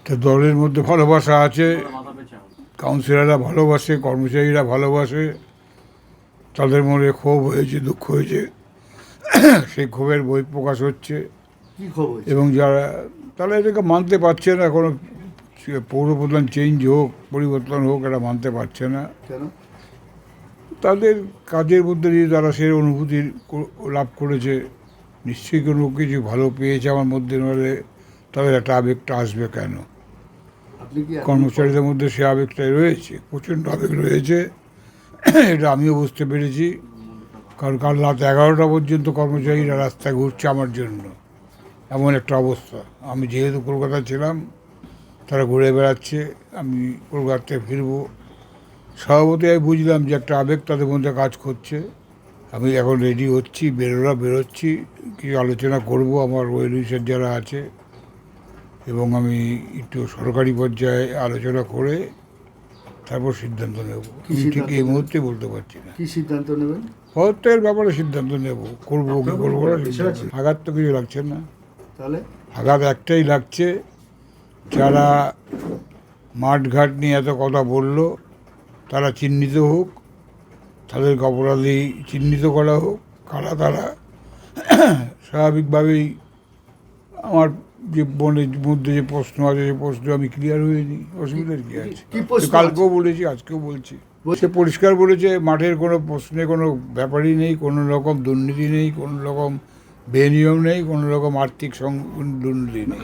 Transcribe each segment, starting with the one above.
তো দলের মধ্যে ভালোবাসা আছে, কাউন্সিলররা ভালোবাসে, কর্মচারীরা ভালোবাসে, তাদের মনে ক্ষোভ হয়েছে, দুঃখ হয়েছে, সেই ক্ষোভের বহিঃপ্রকাশ হচ্ছে। এবং যারা তারা এটাকে মানতে পারছে না, কোনো পৌরপ্রধান চেঞ্জ হোক, পরিবর্তন হোক, এটা মানতে পারছে না। তাদের কাজের মধ্যে দিয়ে তারা সে অনুভূতি লাভ করেছে, নিশ্চয়ই কোনো কিছু ভালো পেয়েছে আমার মধ্যে, নাহলে তাদের একটা আবেগটা আসবে কেন? কর্মচারীদের মধ্যে সে আবেগটাই রয়েছে, প্রচণ্ড আবেগ রয়েছে, এটা আমিও বুঝতে পেরেছি। কারণ কাল রাত 11টা পর্যন্ত কর্মচারীরা রাস্তায় ঘুরছে আমার জন্য, এমন একটা অবস্থা। আমি যেহেতু কলকাতা ছিলাম, তারা ঘুরে বেড়াচ্ছে, আমি কলকাতাতে ফিরবো। স্বভাবতই আমি বুঝলাম যে একটা আবেগ তাদের মধ্যে কাজ করছে। আমি এখন রেডি হচ্ছি, বেরোচ্ছি, কিছু আলোচনা করব আমার ওয়েলউইশার যারা আছে, এবং আমি একটু সরকারি পর্যায়ে আলোচনা করে তারপর সিদ্ধান্ত নেব। ঠিক এই মুহূর্তে বলতে পারছি না কি সিদ্ধান্ত নেবেন। পদত্যাগের ব্যাপারে সিদ্ধান্ত নেব, করবো কি করবো না। আঘাত তো কিছু লাগছে না, তাহলে আঘাত একটাই লাগছে, যারা মাঠঘাট নিয়ে এত কথা বলল তারা চিহ্নিত হোক, তাদেরকে অপরাধী চিহ্নিত করা হোক, কারা তারা। স্বাভাবিকভাবেই আমার যে মনের মধ্যে যে প্রশ্ন আছে, সে প্রশ্ন আমি ক্লিয়ার হইনি, অসুবিধার কী আছে? কালকেও বলেছি, আজকেও বলছি। সে পরিষ্কার বলেছে, মাঠের কোনো প্রশ্নে কোনো ব্যাপারই নেই, কোনো রকম দুর্নীতি নেই, কোনো রকম বেনিয়ম নেই, কোনো রকম আর্থিক দুর্নীতি নেই।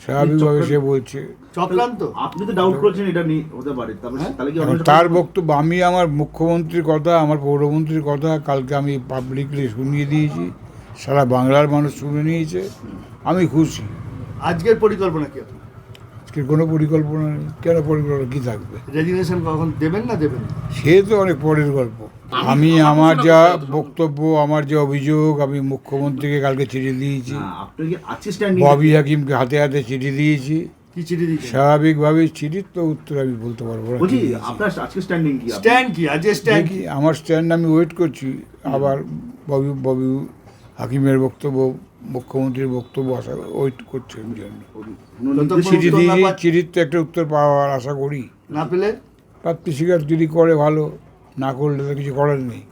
স্বাভাবিকভাবে সে বলছে চক্রান্ত। আপনি তো ডাউট করছেন এটা নিয়ে হতে পারে, তাহলে কি তার বক্তব্য? আমি আমার মুখ্যমন্ত্রীর কথা, আমার পৌরমন্ত্রীর কথা কালকে আমি পাবলিকলি শুনিয়ে দিয়েছি, সারা বাংলার মানুষ শুনে নিয়েছে, আমি খুশি। আজকের পরিকল্পনা কি? আজকের কোনো পরিকল্পনা নেই। কেন পরিকল্পনা কী থাকবে? রেজিগনেশন কখন দেবেন না দেবেন সে তো অনেক পরের গল্প। আমি আমার যা বক্তব্য, আমার যে অভিযোগ, আমি মুখ্যমন্ত্রীকে কালকে চিঠি দিয়েছি, ববি হাকিমকে হাতে হাতে চিঠি দিয়েছি। কি চিঠি দিয়েছেন? স্বাভাবিকভাবেই চিঠির তো উত্তর আমি বলতে পারবো না। স্ট্যান্ড কি আজকে স্ট্যান্ড কি? আমার স্ট্যান্ড আমি ওয়েট করছি, আবার ববি হাকিমের বক্তব্য, মুখ্যমন্ত্রীর বক্তব্য আশা ওয়েট করছে জন্য। চিঠি দিয়েছি, চিঠির তো একটা উত্তর পাওয়ার আশা করি। না পেলে প্রাপ্তি স্বীকার যদি করে ভালো, না করলে তো কিছু করার নেই।